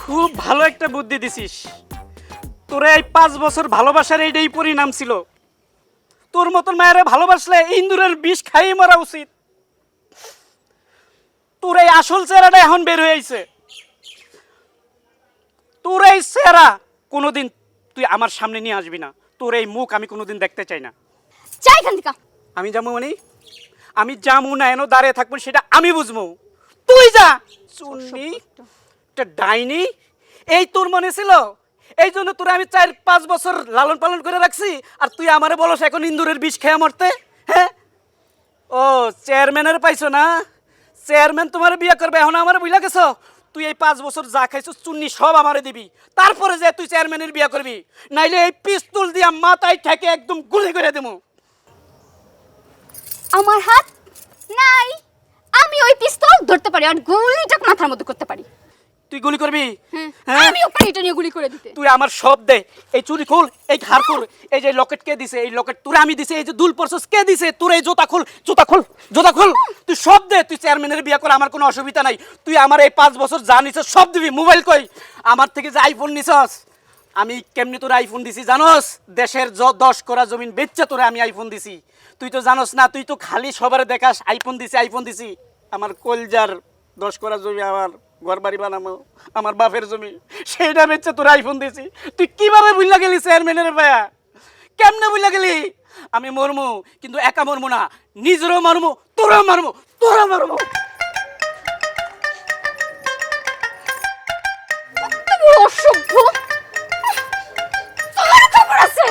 খুব ভালো একটা বুদ্ধি দিছিস। তোরে এই 5 বছর ভালোবাসার এইটাই পরিণাম ছিল। তোর মতন মায়েরা ভালোবাসলে ইন্দুরের বিষ খাইয়ে মরা উচিত। তোর এই আসল চেহারাটা এখন বের হয়ে আইছে। তোর এই চেহারা কোনোদিন তুই আমার সামনে নিয়ে আসবি না। তোর এই মুখ আমি কোনোদিন দেখতে চাই না। চাই এখান থেকে। আমি যাবো মানে আমি যাবো না, এনে দাঁড়িয়ে থাকবো সেটা আমি বুঝবো। তুই যা চুন্নি, একটা ডাইনি। এই তোর মনে ছিল, এই জন্য তোরা আমি 4-5 বছর লালন পালন করে রাখছি, আর তুই আমারে বলস এখন ইন্দুরের বিষ খেয়ে মরতে? হ্যাঁ, ও চেয়ারম্যানের পাইছো না? চেয়ারম্যান তোমার বিয়ে করবে, এখন আমার বুঝলা গেছো? তুই এই 5 বছর যা খাইছো চুন্নি সব আমারে দিবি, তারপরে যে তুই চেয়ারম্যানের বিয়ে করবি, নাইলে এই পিস্তল দিয়া মাথায় ঠেকে একদম গুলি করে দেবো। আমার হাত নাই, আমি ওই পিস্তল ধরতে পারি আর গুলিটা মাথার মধ্যে করতে পারি। তুই গুলি করবি? হ্যাঁ, আমি ওপরে এটা নিয়ে গুলি করে দিতে। তুই আমার সব দে, এই চুরি খুল, এই হার খুল, এই যে লকেট কে দিছে, এই লকেট তোরা আমি দিছে, এই যে দুল পরশস কে দিছে, তোর এই জুতা খুল, জুতা খুল, জুতা খুল, তুই সব দে। তুই চেয়ারম্যানের বিয়ে করে আমার কোনো অসুবিধা নাই। তুই আমার এই 5 বছর যা নিছস সব দিবি। মোবাইল কই? আমার থেকে যে আইফোন নিছস, আমি কেমনি তোর আইফোন দিছি জানোস? দেশের 10 করা জমিন বেচছে তোরে আমি আইফোন দিছি। তুই তো জানোস না, তুই তো খালি সবারে দেখাস আইফোন দিছি আইফোন দিছি। আমার কলজার 10 করা জমি, আমার ঘর বাড়ি বানাবো, আমার বাপের জমি, সেইটা বেচছে তোর আইফোন দিছি। তুই কিভাবে বুঝলা গেলি চেয়ারম্যানের ভাইয়া? কেমনে বুঝলা গেলি? আমি মরমু, কিন্তু একা মরমু না, নিজেরও মারমু, তোরা মারমু, তোরা মারমু। তুমি অসভ্য, তোমার খবর আছে?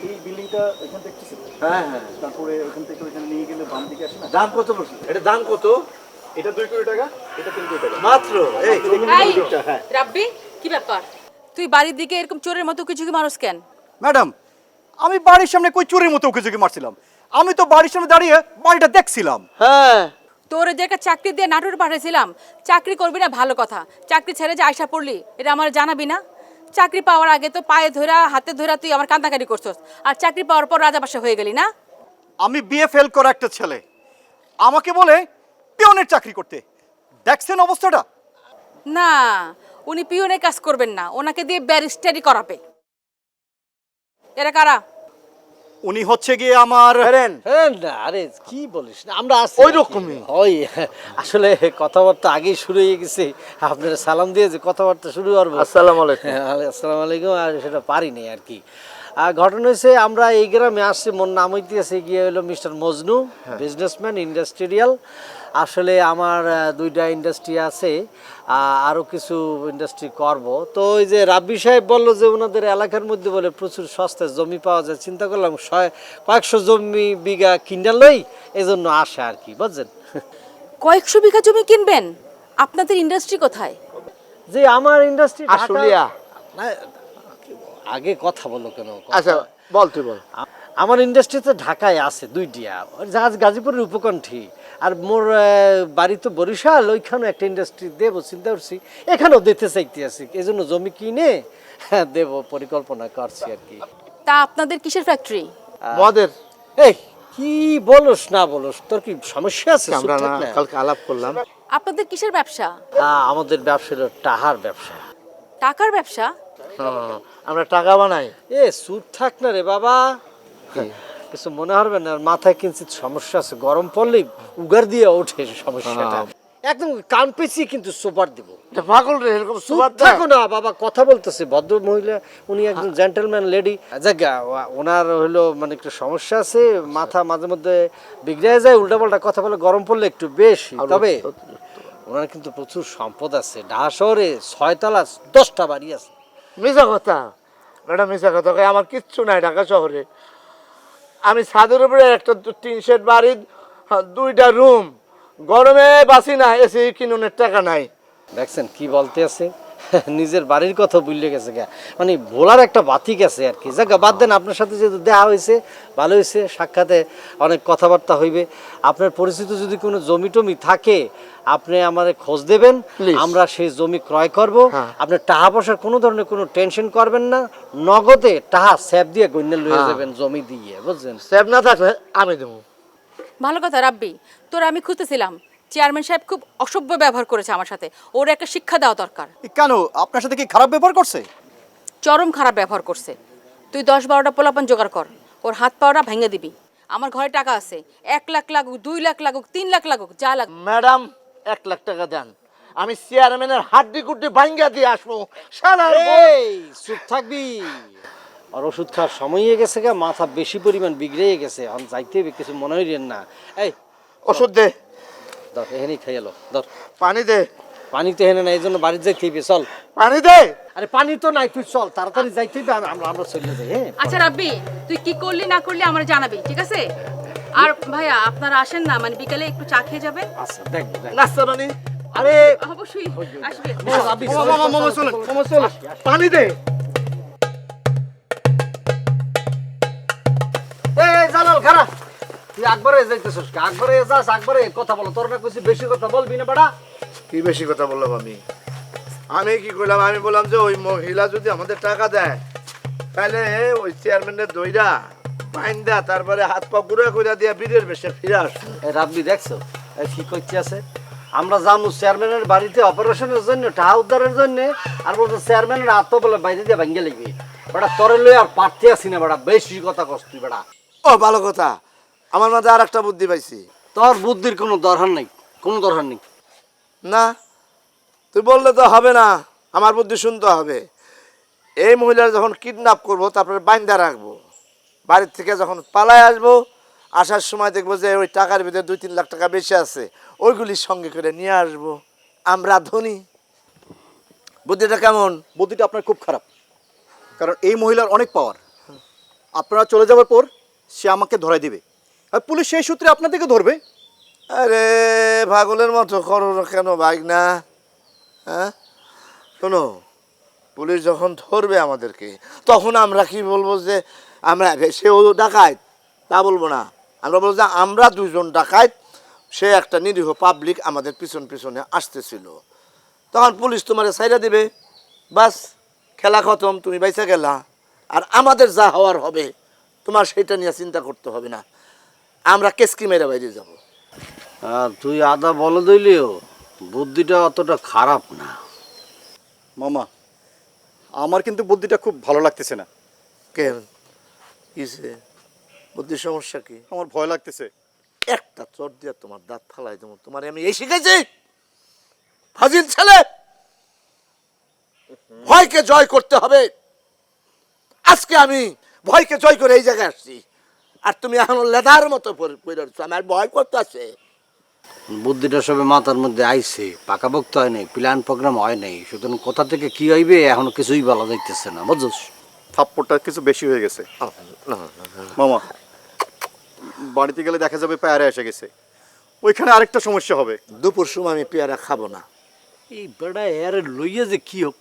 এই বিল্ডিংটা এখান থেকে দেখতেছেন? হ্যাঁ হ্যাঁ, তারপরে ওখান থেকে ওইখানে নিয়ে গেলে বাম দিকে আসে না? দাম কত বলছি? এটা দাম কত? এটা 2 কোটি টাকা, এটা 3 কোটি টাকা মাত্র। এই এই, হ্যাঁ। রাব্বি কি ব্যাপার? তুই বাড়ির দিকে এরকম চোরের মতো কিছু কি মানুষ কেন? ম্যাডাম, আমি বাড়ির সামনে কই চোরের মতো উকি ঝুঁকি মারছিলাম? আমি তো বাড়ির সামনে দাঁড়িয়ে বাড়িটা দেখছিলাম। হ্যাঁ, তোর যে একটা চাকরি দিয়ে নাটোর পাঠিয়েছিলাম, চাকরি করবি না ভালো কথা, চাকরি ছেড়ে যে আয়সা পড়লি এটা আমার জানাবি না? চাকরি পাওয়ার আগে তো পায়ে ধরা হাতে ধরা তুই আমার কান্দাকাটি করছস, আর চাকরি পাওয়ার পর রাজাবাসা হয়ে গেলি না? আমি বিএ ফেল করা একটা ছেলে, আমাকে বলে পিয়নের চাকরি করতে। দেখছেন অবস্থাটা? না, উনি পিওনে কাজ করবেন না, ওনাকে দিয়ে ব্যারিস্টারি করাবে। এরা কারা? উনি হচ্ছে গিয়ে আমার না আরে কি বলিস না, আমরা আছি ওই রকমই। ওই আসলে কথাবার্তা আগেই শুরু হয়ে গেছে, আপনারা সালাম দিয়ে যে কথাবার্তা শুরু করবো। আসসালামু আলাইকুম। আসসালামু আলাইকুম। আর সেটা পারিনি আর কি। আর ঘটনা হয়েছে, আমরা এই গ্রামে আসছি, মোর নাম হইতেছে গিয়ে হলো মিস্টার মজনু, বিজনেসম্যান, ইন্ডাস্ট্রিয়াল। আসলে আমার 2টা ইন্ডাস্ট্রি আছে, আরও কিছু ইন্ডাস্ট্রি করব। তো ওই যে রাব্বি সাহেব বললো যে ওনাদের এলাকার মধ্যে বলে প্রচুর সস্তায় জমি পাওয়া যায়, চিন্তা করলাম কয়েকশো জমি বিঘা কিনা লই, এই জন্য আসে আর কি, বুঝছেন? কয়েকশো বিঘা জমি কিনবেন? আপনাদের ইন্ডাস্ট্রি কোথায়? যে আমার ইন্ডাস্ট্রি আশুলিয়া। আগে কথা বলো কেন? আচ্ছা বল, তুই বল। আমার ইন্ডাস্ট্রিতে ঢাকায় আছে 2টা, জাহাজ গাজীপুরের উপকণ্ঠী। আর মোর বাড়ি তো বরিশাল, ওইখানে একটা ইন্ডাস্ট্রি দেবো চিন্তা করছি, এখানেও দিতে চাইতে আছি, এই জন্য জমি কিনে দেব পরিকল্পনা করছি আর কি। তা আপনাদের কিসের ফ্যাক্টরি? মদের। এই কি বলস না বলস, তোর কি সমস্যা আছে? আমরা চুপ না থাক না। কালকে আলাপ করলাম। আপনাদের কিসের ব্যবসা? আমাদের ব্যবসা হলো টাহার ব্যবসা। টাকার ব্যবসা? হ্যাঁ, আমরা টাকা বানাই। চুপ থাক না রে বাবা, কিছু মনে হবে না, মাথায় কিঞ্চিত সমস্যা আছে, গরম পড়লেই উগার দিয়ে ওঠে সমস্যাটা। একদম কান পেঁচিয়ে কিন্তু সোপার দিব। পাগল রে, এরকম চুপ থাকো না বাবা, কথা বলতেছে ভদ্র মহিলা, উনি একজন জেন্টলম্যান লেডি। জায়গা ওনার হইলো মানে একটু সমস্যা আছে, মাথা মাঝে মধ্যে বিগড়ে যায়, উল্টাপাল্টা কথা বলে, গরম পড়লে একটু বেশি। তবে ওনার কিন্তু প্রচুর সম্পদ আছে, ঢাকা শহরে 6 তলা 10টা বাড়ি আছে। মিশা কথা, এটা মিশা কথা। আমার কিচ্ছু নাই ঢাকা শহরে। আমি ছাদের উপরে একটা 3 শেড বাড়ি, 2টা রুম, গরমে বাসি না, এসি কিনুনের টাকা নাই। দেখছেন কি বলতে আছে? নিজের বাড়ির কথা ভুলে গেছে গা, মানে ভোলার একটা বাতি গেছে আর কি। যাক বাদ দেন, আপনার সাথে যেহেতু দেখা হয়েছে ভালো হয়েছে, সাক্ষাতে অনেক কথাবার্তা হইবে। আপনার পরিচিত যদি কোনো জমি টমি থাকে আপনি আমাদের খোঁজ দেবেন, Please. আমরা সেই জমি ক্রয় করব। হ্যাঁ। আপনার টাকা পয়সার কোনো ধরনের কোনো টেনশন করবেন না, নগদে টাকা স্যাপ দিয়ে গণ্যে লয়ে হ্যাঁ। যাবেন জমি দিয়ে, বুঝছেন? সেভ না থাকলে আমি দেবো। ভালো কথা রাব্বি, তোরা আমি খুঁজতেছিলাম, চেয়ারম্যান সাহেব খুব অসভ্য ব্যবহার করেছে আমার সাথে, ওর একটা শিক্ষা দেওয়া দরকার। কেন আপনার সাথে কি খারাপ ব্যবহার করছে? চরম খারাপ ব্যবহার করছে। তুই 10-12টা পোলাপান জোগাড় কর, ওর হাত পাওয়াটা ভেঙে দিবি। আমার ঘরে টাকা আছে, 1 লাখ লাগুক, 2 লাখ লাগুক, 3 লাখ লাগুক, যা লাগুক। ম্যাডাম 1 লাখ টাকা দেন, আমি চেয়ারম্যানের হাড্ডি কুড্ডি ভাঙ্গা দিয়ে আসবো। শালার বউ। এই চুপ থাকবি, আর ওষুধ খাওয়ার সময় হয়ে গেছে গা, মাথা বেশি পরিমাণ বিগড়ে গেছে, এখন যাইতে হবে, কিছু মনে হইলেন না। এই ওষুধ দে, ধর এখানেই খাই এলো, ধর পানি দে, পানি তো এখানে নাই, এই জন্য বাড়িতে যাইতে হইবে, চল। পানি দে। আরে পানি তো নাই, তুই চল তাড়াতাড়ি যাইতে হইবে, আমরা আমরা চলে যাই। হ্যাঁ আচ্ছা রাব্বি, তুই কি করলি না করলি আমার জানাবি, ঠিক আছে? আর ভাইয়া আপনারা আসেন না, মানে বিকালে একটু চা খেয়ে যাবেন। আচ্ছা দেখ দেখ। নাস্তা পানি। আরে অবশ্যই আসবে। রাব্বি, মামা চলেন, মামা চলেন, পানি দে। এই জালাল খারাপ, তুই আকবরে যাইতেছিস, আকবরে যাস, আকবরে কথা বলো, তোর না কইছি বেশি কথা বলবি না বেটা। কি বেশি কথা বললাম আমি? আমি কি কইলাম? আমি বললাম যে ওই মহিলা যদি আমাদের টাকা দেয় তাহলে ওই চেয়ারম্যানের দইরা বাইন্দা তারপরে হাত পা গুঁড়া কইরা দিয়া বীরের বেশে ফিরে আসবো। এই রাব্বি দেখছো এই কি করতে আছে? আমরা যাবো চেয়ারম্যানের বাড়িতে অপারেশনের জন্য, টাকা উদ্ধারের জন্য, আর বলতো চেয়ারম্যানের হাত পা বলে বাইরে দিয়ে ভাঙ্গে লাগবে। বেটা তোরে লই আর পারতে আসি না বেটা, বেশি কথা কস তুই বেটা। ও ভালো কথা, আমার মাঝে আর একটা বুদ্ধি পাইছি। তোর বুদ্ধির কোনো দরকার নেই, কোনো দরকার নেই। না, তুই বললে তো হবে না, আমার বুদ্ধি শুনতে হবে। এই মহিলার যখন কিডন্যাপ করবো তারপরে বাইন্দা রাখবো, বাড়ির থেকে যখন পালায় আসবো, আসার সময় দেখবো যে ওই টাকার ভিতরে 2-3 লাখ টাকা বেশি আছে, ওইগুলির সঙ্গে করে নিয়ে আসবো, আমরা ধনী। বুদ্ধিটা কেমন? বুদ্ধিটা আপনার খুব খারাপ, কারণ এই মহিলার অনেক পাওয়ার। আপনারা চলে যাওয়ার পর সে আমাকে ধরাই দিবে, আর পুলিশ সেই সূত্রে আপনাদেরকে ধরবে। আরে পাগলের মতো করো না কেন ভাই না? হ্যাঁ শোনো, পুলিশ যখন ধরবে আমাদেরকে তখন আমরা কি বলবো যে আমরা সেও ডাকাত, তা বলবো না। আমরা বলবো যে আমরা 2 জন ডাকাত, সে একটা নিরীহ পাবলিক আমাদের পিছন পিছনে আসতেছিল। তখন পুলিশ তোমারে ছাইরা দিবে, বাস খেলা খতম, তুমি বাইসা গেলা। আর আমাদের যা হওয়ার হবে তোমার সেটা নিয়ে চিন্তা করতে হবে না, আমরা কেসকি মেরে বাইরে যাব। তুই আদা বলে দিলিও বুদ্ধিটা অতটা খারাপ না। মামা, আমার কিন্তু বুদ্ধিটা খুব ভালো লাগতেছে না। কেন কিসে? বুদ্ধির সমস্যা কি? আমার ভয় লাগতেছে। একটা চট দিয়ে তোমার দাঁত ফালাই দেবো। তোমার আমি এই শিখেছি, ফাজিল ছেলে, ভয়কে জয় করতে হবে। আজকে আমি ভয়কে জয় করে এই জায়গায় আসছি, আর তুমি এখন লেদার মতো পড়ে রয়েছো, আমার ভয় করতে আছে। বুদ্ধিটা সবে মাথার মধ্যে আইছে, পাকাপোক্ত হয় নাই, প্ল্যান প্রোগ্রাম হয় নাই, সুতরাং কোথা থেকে কি হইবে এখনো কিছুই বলা যাইতেছে না, বুঝছস? থাপ্পড়টা কিছু বেশি হয়ে গেছে মামা। বাড়িতে গেলে দেখা যাবে পায়রা এসে গেছে, ওইখানে আরেকটা সমস্যা হবে। দুপুর সময় আমি পেয়ারা খাবো না। এই বেড়া এর লইয়া যে কি হোক,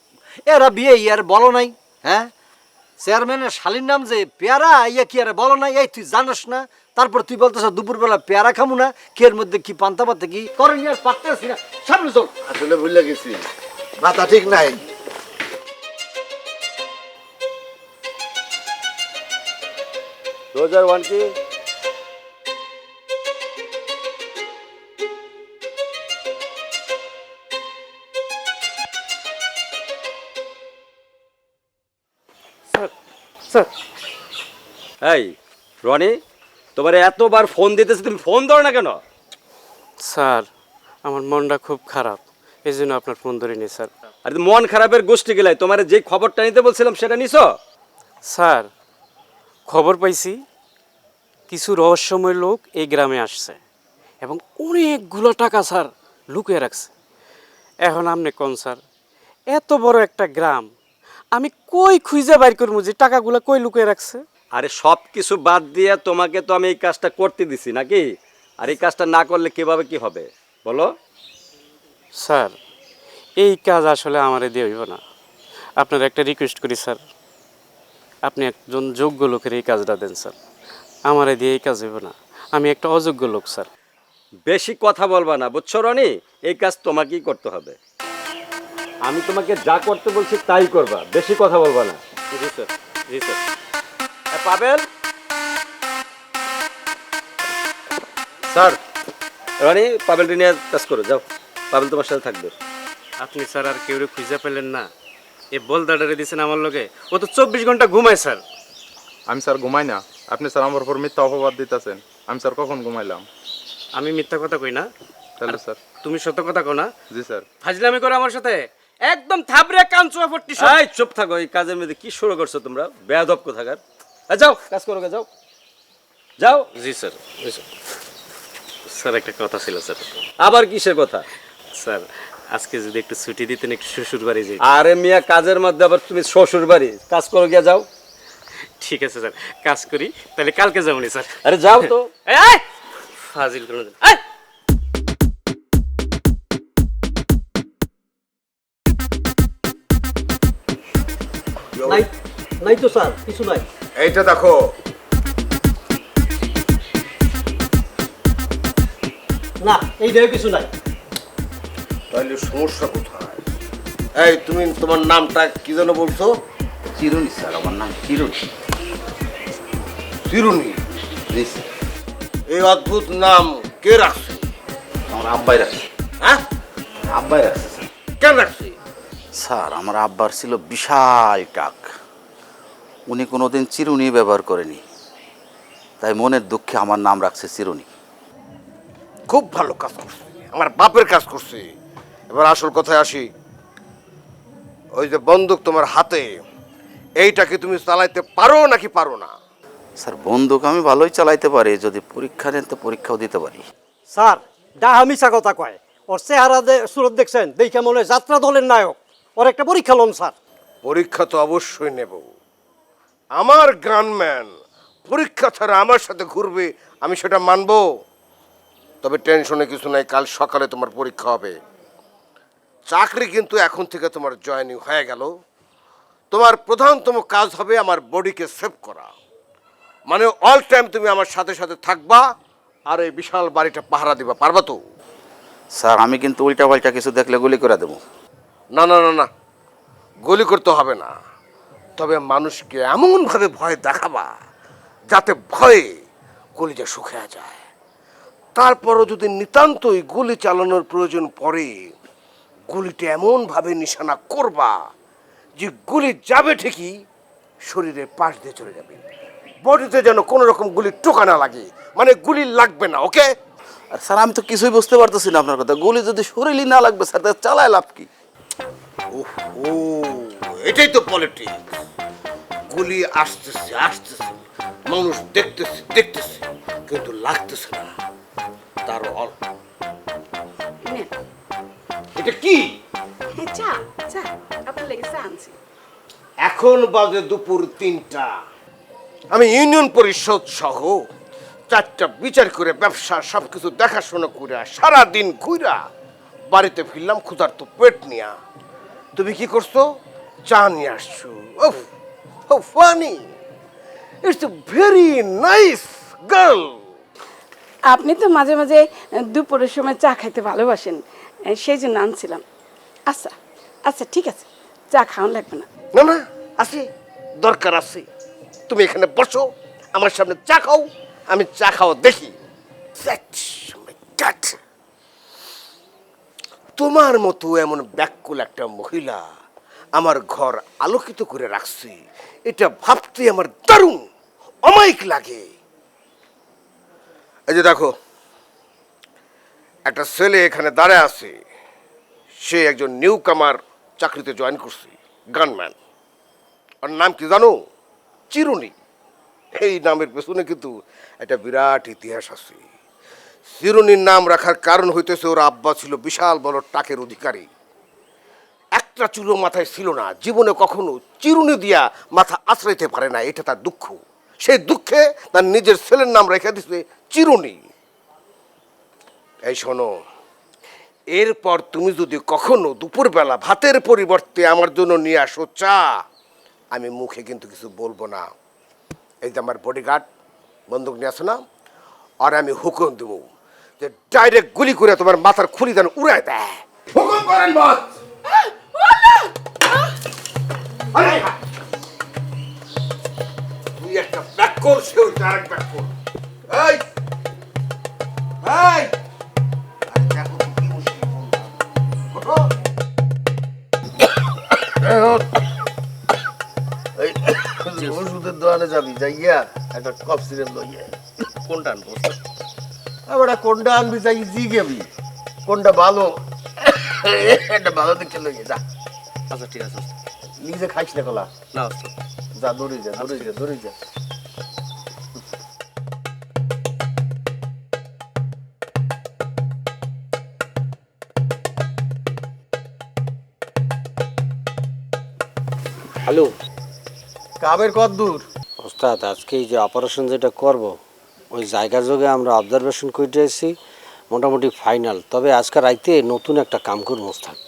এরা বিয়ে ইয়ার বলো নাই? হ্যাঁ, চেয়ারম্যানের শালীর নাম যে পেয়ারা, ইয়া কি আর বলো নাই? এই তুই জানাস না, তারপর তুই বলতেছ দুপুরবেলা পেয়ারা খামু না, কি এর মধ্যে কি পান্তা পাতে কি করেন আর পারতে আসি না। সামনে চল। আসলে ভুলে গেছি, মাথা ঠিক নাই। কি এই রনি, তোমার এতবার ফোন দিতেছে, তুমি ফোন ধরো না কেন? স্যার, আমার মনটা খুব খারাপ, এই জন্য আপনার ফোন ধরিনি স্যার। আরে মন খারাপের গোষ্ঠী গেলাই, তোমার যে খবরটা নিতে বলছিলাম সেটা নিছো? স্যার, খবর পাইছি কিছু রহস্যময় লোক এই গ্রামে আসছে এবং অনেকগুলো টাকা স্যার লুকিয়ে রাখছে। এখন আপনি কোন স্যার, এত বড় একটা গ্রাম আমি কই খুঁজে বাইর করবো যে টাকাগুলো কই লুকিয়ে রাখছে? আরে সব কিছু বাদ দিয়ে তোমাকে তো আমি এই কাজটা করতে দিছি নাকি? আর এই কাজটা না করলে কিভাবে কি হবে বলো? স্যার, এই কাজ আসলে আমারে দিয়ে হইব না। আপনার একটা রিকোয়েস্ট করি স্যার, আপনি একজন যোগ্য লোকের এই কাজটা দেন স্যার, আমারে দিয়ে এই কাজ হইব না, আমি একটা অযোগ্য লোক স্যার। বেশি কথা বলবা না, বুঝছো রনি? এই কাজ তোমাকেই করতে হবে। আমি তোমাকে যা করতে বলছি তাই করবা, বেশি কথা বলবা না। জি স্যার, জি স্যার। পাবেল, স্যার রনি পাবেলটা নিয়ে কাজ করো, যাও। পাবেল তোমার সাথে থাকবে। আপনি স্যার আর কেউ খুঁজে পেলেন না? এ বলদাডারে দিয়েছেন আমার লগে, ও তো 24 ঘন্টা ঘুমায় স্যার। আমি স্যার ঘুমাই না। আপনি স্যার আমার উপর মিথ্যা অপবাদ দিতেছেন। আমি স্যার কখন ঘুমাইলাম? আমি মিথ্যা কথা কই না, তাহলে স্যার? তুমি সত্য কথা কও না? জি স্যার। ফাজলামি করে আমার সাথে, একদম থাবরে কান চুয়া পট্টি সব। এই চুপ থাকো, এই কাজের মধ্যে কি শুরু করছো তোমরা? বেয়াদব কোথাকার। যাও কাজ করো, যাও যাও। জি স্যার, জি স্যার। স্যার একটা কথা ছিল স্যার। আবার কিসের কথা? স্যার আজকে যদি একটু ছুটি দিতেন, একটু শ্বশুর বাড়ি যাই। আরে মিয়া, কাজের মধ্যে আবার তুমি শ্বশুর বাড়ি? কাজ করো, গিয়া যাও। ঠিক আছে স্যার, কাজ করি তাহলে, কালকে যাবনি স্যার। আরে যাও তো। এই ফাজিল করে দেন। এই নাই নাই তো স্যার, কিছু নাই। এইটা দেখো, না, এই দেহ কিছু নাই। তাহলে সমস্যা কোথায়? এই তুমি তোমার নামটা কি যেন বলছো? চিরুনি স্যার, আমার নাম চিরুনি। চিরুনি? জি স্যার। এই অদ্ভুত নাম কে রাখছে? আমার আব্বাই রাখছে। হ্যাঁ, আব্বাই রাখছে স্যার। কেন রাখছে? স্যার আমার আব্বার ছিল বিশাল টাক, উনি কোনোদিন চিরুনি ব্যবহার করেনি, তাই মনের দুঃখে আমার নাম রাখছে চিরুনি। খুব ভালো কাজ করছে, আমার বাপের কাজ করছে। এবার আসল কথায় আসি। ওই যে বন্দুক তোমার হাতে, এইটাকে তুমি চালাইতে পারো নাকি পারো না? স্যার বন্দুক আমি ভালোই চালাইতে পারি, যদি পরীক্ষা নেন তো পরীক্ষাও দিতে পারি। স্যার ডাহা মিশা কথা কয়। ওর চেহারা সুরত দেখছেন, দেখে মনে হয় যাত্রা দলের নায়ক। ওর একটা পরীক্ষা লন স্যার। পরীক্ষা তো অবশ্যই নেব। আমার গানম্যান পরীক্ষা ছাড়া আমার সাথে ঘুরবে, আমি সেটা মানবো। তবে টেনশনে কিছু নাই, কাল সকালে তোমার পরীক্ষা হবে। চাকরি কিন্তু এখন থেকে তোমার জয়েনিং হয়ে গেল। তোমার প্রধানতম কাজ হবে আমার বডিকে সেভ করা, মানে অল টাইম তুমি আমার সাথে সাথে থাকবা আর এই বিশাল বাড়িটা পাহারা দিবা। পারবা তো? স্যার আমি কিন্তু উল্টা পাল্টা কিছু দেখলে গুলি করে দেবো। না না না না, গুলি করতে হবে না, তবে মানুষকে এমনভাবে ভয় দেখাবা যাতে ভয়ে কলিজা শুকিয়ে যায়। তারপরও যদি নিতান্তই গুলি চালানোর প্রয়োজন পড়ে, গুলিটা এমনভাবে নিশানা করবা যে গুলি যাবে ঠিকই, শরীরের পাশ দিয়ে চলে যাবে, বডিতে যেন কোনো রকম গুলি টোকা না লাগে, মানে গুলি লাগবে না। ওকে? আর স্যার আমি তো কিছুই বুঝতে পারতেছি না আপনার কথা, গুলি যদি শরীরই না লাগবে স্যার, তাহলে চালায় লাভ কি? ও, এটাই তো পলিটিক্স। গুলি আসতেছে আসতেছে, মানুষ দেখতেছে দেখতেছে, কিন্তু লাগতেছে না। তার এটা কি? চা চা আপনার লেগে চা আনছি। এখন বাজে দুপুর 3টা। আমি ইউনিয়ন পরিষদ সহ 4টা বিচার করে, ব্যবসা সবকিছু দেখাশোনা করে সারাদিন ঘুরা বাড়িতে ফিরলাম ক্ষুধার্ত পেট নিয়া। তুমি কি করছো? চা নিয়ে আসছো। ওফ, how funny. It's a very nice girl. আপনি তো মাঝে মাঝে দুপুরের সময় চা খাইতে ভালোবাসেন, সেই জন্য আনছিলাম। আচ্ছা আচ্ছা ঠিক আছে, চা খাওয়ান লাগবে না। না না, আছে, দরকার আছে। তুমি এখানে বসো, আমার সামনে চা খাও, আমি চা খাওয়া দেখি। তোমার মতো এমন ব্যাকুল একটা মহিলা আমার ঘর আলোকিত করে রাখছি, এটা ভাবতে আমার দারুণ অমায়িক লাগে। এই যে দেখো, একটা ছেলে এখানে দাঁড়ায় আছে, সে একজন নিউ কামার, চাকরিতে জয়েন করছে, গানম্যান। ওর নাম কি জানো? চিরুনি। এই নামের পেছনে কিন্তু একটা বিরাট ইতিহাস আছে। চিরুনির নাম রাখার কারণ হইতেছে ওর আব্বা ছিল বিশাল বড় টাকের অধিকারী। একটা চুলো মাথায় ছিল না, জীবনে কখনো চিরুনি দিয়া মাথা আশ্রাইতে পারে না, এটা তার দুঃখ। সেই দুঃখে তার নিজের ছেলের নাম রেখে দিছে চিরুনি। এই শোনো, এরপর তুমি যদি কখনো দুপুরবেলা ভাতের পরিবর্তে আমার জন্য নিয়ে আসো চা, আমি মুখে কিন্তু কিছু বলবো না। এই যে আমার বডিগার্ড বন্দুক নিয়ে আসো না, আর আমি হুকুম দেবো যে ডাইরেক্ট গুলি করে তোমার মাথার খুলি যেন উড়ায় দেয়। হুকুম করেন বস। আরে, তুই একটা ব্যাক কর, সে ওইটা আরেক ব্যাক কর। এই এই, আরে দেখো তো কি মুশকিল বললাম। ওঠো। ওষুধের দোকানে যাবি, যাইয়া একটা কফ সিরাপ লইয়া। কোনটা আনবো? আবার কোনটা আনবি, যাই জি গেবি কোনটা ভালো, একটা ভালো দেখে লইয়া যা। আচ্ছা ঠিক আছে। নিজে খাইস না কলা, না যা দৌড়ে যা, দৌড়ে যা, দৌড়ে যা। হ্যালো কামের কত দূর? ওস্তাদ, আজকে এই যে অপারেশন যেটা করব ওই জায়গা যোগে আমরা অবজারভেশন করে আছি, মোটামুটি ফাইনাল। তবে আজকে রাইতে নতুন একটা কাম করবো ওস্তাদ।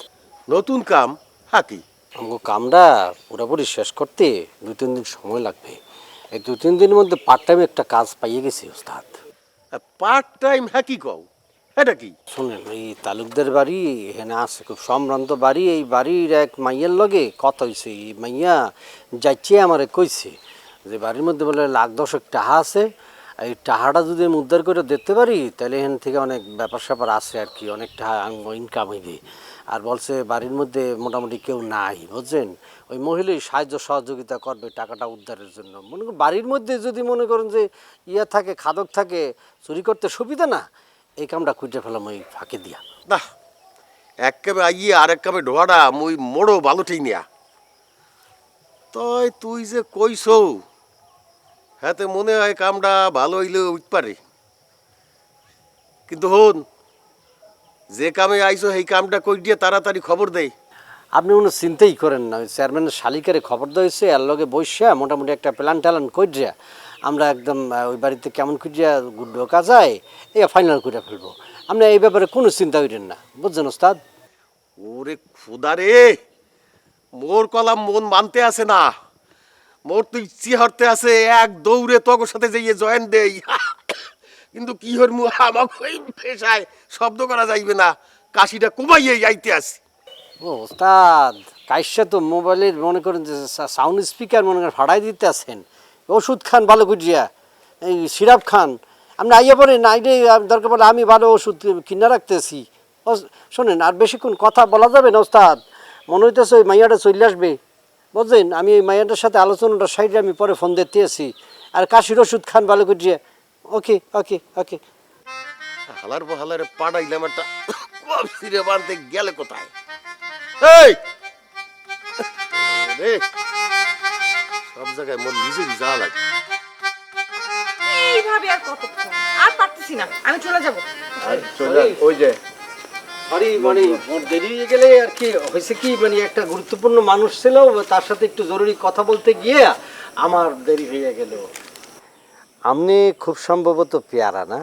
নতুন কাম? হ্যাঁ, কি আমাকে কামটা পুরোপুরি শেষ করতে 2-3 দিন সময় লাগবে। এই 2-3 দিনের মধ্যে পার্ট টাইম একটা কাজ পাইয়ে গেছি ওস্তাদ। Part time? হ্যাঁ, কি কও? এটা কি? শোনেন, এই তালুকদের বাড়ি এখানে আছে, খুব সম্ভ্রান্ত বাড়ি। এই বাড়ির এক মাইয়ার লগে কথা হয়েছে। এই মাইয়া যাচ্ছে আমারে কইছে যে বাড়ির মধ্যে বলে 1,10,000 টাকা আছে, এই টাকাটা যদি আমি উদ্ধার করে দিতে পারি তাহলে এখান থেকে অনেক ব্যাপার স্যাপার আছে আর কি, অনেক টাকা ইনকাম হইবে। আর বলছে বাড়ির মধ্যে মোটামুটি কেউ নাই, বুঝছেন। ওই মহিলাই সাহায্য সহযোগিতা করবে টাকাটা উদ্ধারের জন্য। মনে করেন বাড়ির মধ্যে যদি মনে করেন যে ইয়া থাকে, খাদক থাকে, চুরি করতে সুবিধা না, এই কামটা খুঁজে ফেলাম ওই ফাঁকে দিয়া। না, এক কামে আইয়ে আর এক কামে ঢোয়াটা মুই মোড়ো ভালো ঠিক নিয়া। তই তুই যে কইছ, হ্যাঁ তো মনে হয় কামটা ভালো হইলে উঠতে পারে। কিন্তু হন, যে কামে আইছো সেই কামটা কই দিয়ে তাড়াতাড়ি খবর দেয়। আপনি কোনো চিন্তাই করেন না, ওই চেয়ারম্যানের শালিকারে খবর দিয়েছে, এর লগে বসে মোটামুটি একটা প্ল্যান ট্যালান করিয়া আমরা একদম ওই বাড়িতে কেমন করিয়া ঢোকা যায় এই ফাইনাল করে ফেলবো। আপনি এই ব্যাপারে কোনো চিন্তা করেন না, বুঝছেন ওস্তাদ। ওরে খুদা রে, মোর কলাম মন মানতে আছে না, মোর তুই চিহরতে আছে এক দৌড়ে তোর সাথে যাইয়ে জয়েন দেই। কিন্তু কি হর মু আমাকে ওই পেশায় শব্দ করা যাইবে না, কাশিটা কমাইয়ে যাইতে আসি। ও ওস্তাদ, কাইসা তো মোবাইলের মনে করেন যে সাউন্ড স্পিকার মনে করেন ফাড়াই দিতে আছেন। ওষুধ খান ভালো করিয়া, এই সিরাপ খান। আপনি আইয়া পড়েন, আইলে দরকার পড়লে আমি ভালো ওষুধ কিনে রাখতেছি। ও শোনেন, আর বেশিক্ষণ কথা বলা যাবে না ওস্তাদ, মনে হইতেছে ওই মাইয়াটা চলে আসবে, বুঝলেন। আমি ওই মাইয়াটার সাথে আলোচনাটা সাইডে আমি পরে ফোন দিতে আছি। আর কাশির ওষুধ খান ভালো করিয়া। ওকে ওকে ওকে। হালার বহালার পাড়াইলাম একটা কব সিরে বানতে গেলে কোথায়? এই রে, সব জায়গায় মন নিজেরই যা লাগে। এইভাবে আর কতক্ষণ? আর পারতেছি না, আমি চলে যাব। ওই যে সরি, মানে ওর দেরি হয়ে গেলে আর কি হয়েছে কি, মানে একটা গুরুত্বপূর্ণ মানুষ ছিল, তার সাথে একটু জরুরি কথা বলতে গিয়ে আমার দেরি হয়ে গেল। আপনি খুব সম্ভবত পেয়ারা না?